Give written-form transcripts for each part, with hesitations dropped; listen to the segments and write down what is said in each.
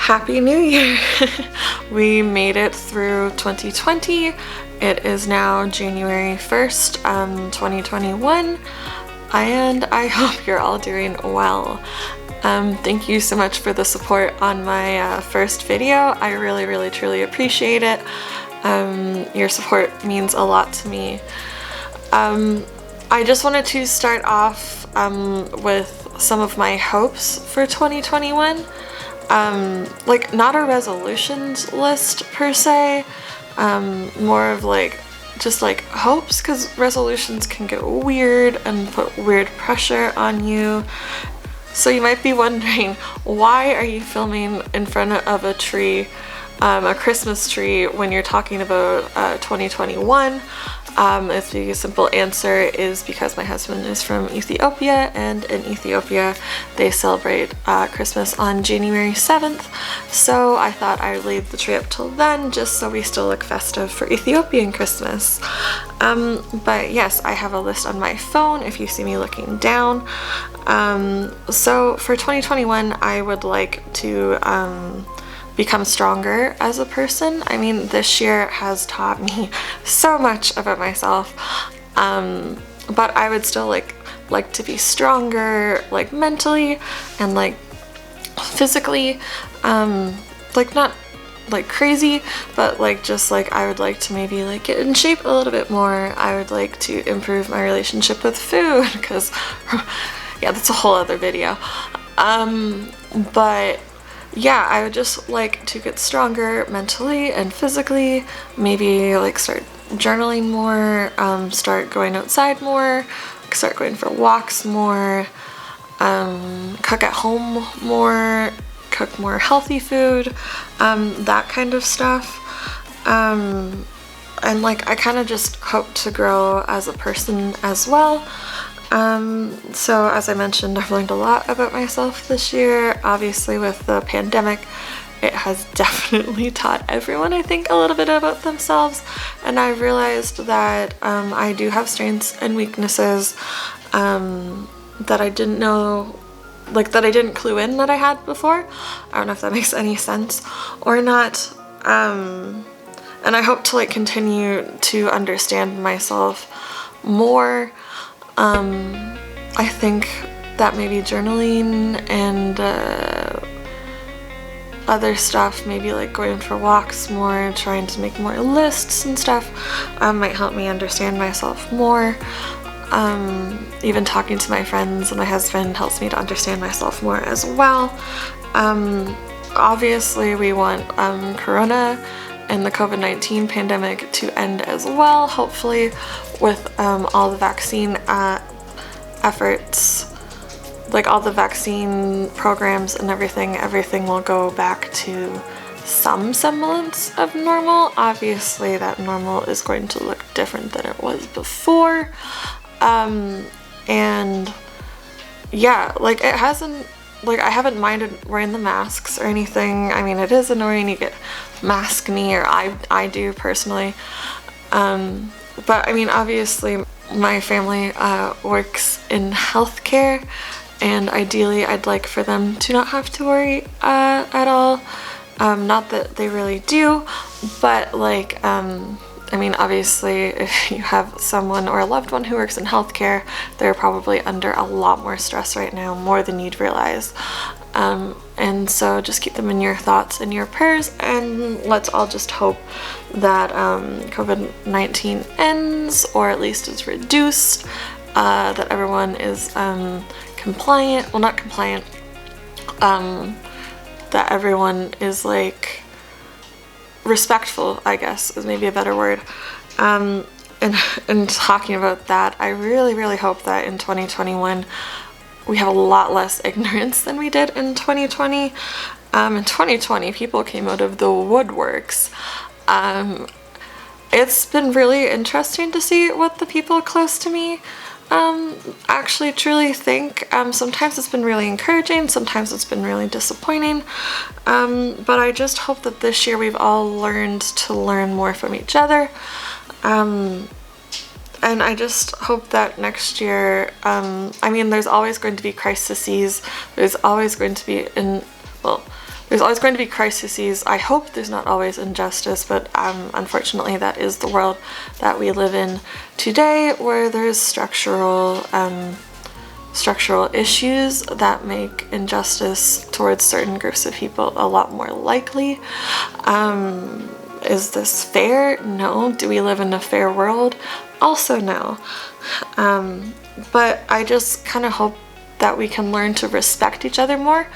Happy New Year! We made it through 2020. It is now January 1st, 2021, and I hope you're all doing well. Thank you so much for the support on my first video. I really truly appreciate it. Your support means a lot to me. I just wanted to start off with some of my hopes for 2021. Like, not a resolutions list per se, more of like just like hopes, because resolutions can get weird and put weird pressure on you. So you might be wondering, why are you filming in front of a tree, a Christmas tree, when you're talking about 2021? The simple answer is because my husband is from Ethiopia, and in Ethiopia they celebrate Christmas on January 7th, so I thought I'd leave the tree up till then just so we still look festive for Ethiopian Christmas. But yes, I have a list on my phone if you see me looking down. So for 2021 I would like to become stronger as a person. I mean, this year has taught me so much about myself, but I would still like to be stronger, like mentally and like physically, like not like crazy, but like just like I would like to maybe like get in shape a little bit more. I would like to improve my relationship with food, because yeah, that's a whole other video. But yeah, I would just like to get stronger mentally and physically, maybe like start journaling more, start going outside more, start going for walks more, cook at home more, cook more healthy food, that kind of stuff. And like I kind of just hope to grow as a person as well. So as I mentioned, I've learned a lot about myself this year. Obviously with the pandemic, it has definitely taught everyone, I think, a little bit about themselves, and I realized that I do have strengths and weaknesses that I didn't know, like that I didn't clue in that I had before. I don't know if that makes any sense or not. And I hope to like continue to understand myself more. I think that maybe journaling and other stuff, maybe like going for walks more, trying to make more lists and stuff, might help me understand myself more. Even talking to my friends and my husband helps me to understand myself more as well. Obviously we want Corona and the COVID-19 pandemic to end as well, hopefully, with all the vaccine efforts, like all the vaccine programs and everything will go back to some semblance of normal. Obviously that normal is going to look different than it was before. And yeah, like it hasn't, like I haven't minded wearing the masks or anything. I mean, it is annoying, you get maskne, or I do personally. But I mean, obviously my family works in healthcare, and ideally I'd like for them to not have to worry at all. Not that they really do, but like I mean, obviously if you have someone or a loved one who works in healthcare, they're probably under a lot more stress right now, more than you'd realize. And so just keep them in your thoughts and your prayers, and let's all just hope that COVID-19 ends, or at least is reduced, that everyone is compliant, well, not compliant, that everyone is like respectful, I guess is maybe a better word. And talking about that, I really hope that in 2021 we have a lot less ignorance than we did in 2020. In 2020, people came out of the woodworks. It's been really interesting to see what the people close to me actually truly think. Sometimes it's been really encouraging, sometimes it's been really disappointing, but I just hope that this year we've all learned to learn more from each other. And I just hope that next year, I mean, there's always going to be crises, there's always going to be there's always going to be crises. I hope there's not always injustice, but unfortunately that is the world that we live in today, where there's structural issues that make injustice towards certain groups of people a lot more likely. Is this fair? No. Do we live in a fair world? Also no. But I just kind of hope that we can learn to respect each other more.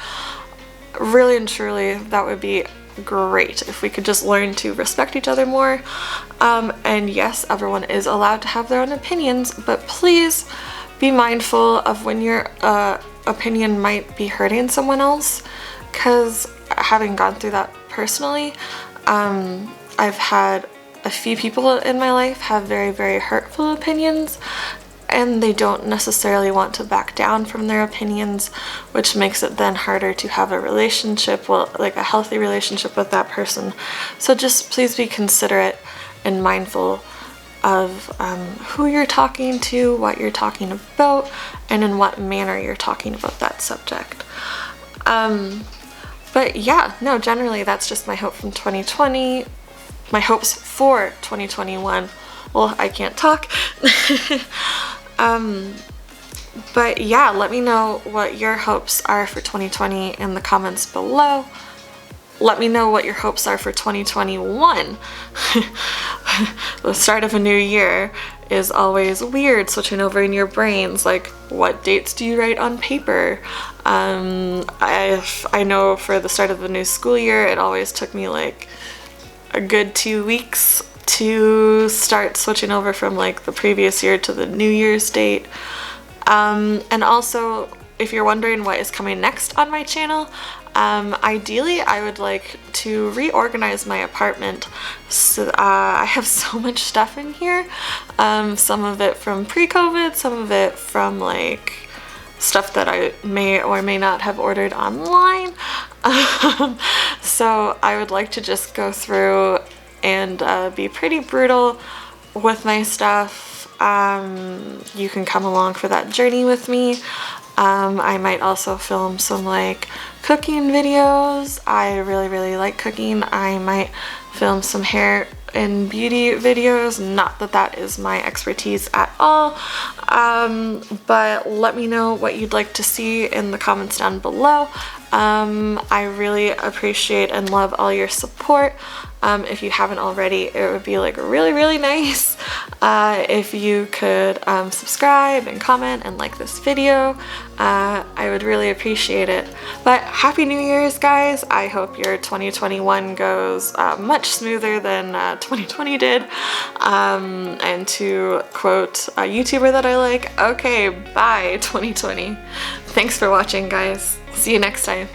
Really and truly, that would be great if we could just learn to respect each other more. And yes, everyone is allowed to have their own opinions, but please be mindful of when your opinion might be hurting someone else, because having gone through that personally, I've had a few people in my life have very, very hurtful opinions, and they don't necessarily want to back down from their opinions, which makes it then harder to have a relationship, well, like a healthy relationship with that person. So just please be considerate and mindful of who you're talking to, what you're talking about, and in what manner you're talking about that subject. But yeah, no, generally that's just my hope from 2020, my hopes for 2021. Well, I can't talk. But yeah, let me know what your hopes are for 2020 in the comments below. Let me know what your hopes are for 2021. The start of a new year is always weird, switching over in your brains, like what dates do you write on paper? I know for the start of the new school year, it always took me like a good 2 weeks to start switching over from like the previous year to the New Year's date. And also, if you're wondering what is coming next on my channel, ideally I would like to reorganize my apartment. So I have so much stuff in here, some of it from pre-COVID, some of it from like stuff that I may or may not have ordered online. So I would like to just go through and be pretty brutal with my stuff. You can come along for that journey with me. I might also film some like cooking videos. I really like cooking. I might film some hair and beauty videos. Not that that is my expertise at all, but let me know what you'd like to see in the comments down below. I really appreciate and love all your support. If you haven't already, it would be like really nice if you could subscribe and comment and like this video. I would really appreciate it. But Happy New Year's, guys. I hope your 2021 goes much smoother than 2020 did. And to quote a YouTuber that I like, okay, bye 2020. Thanks for watching, guys. See you next time.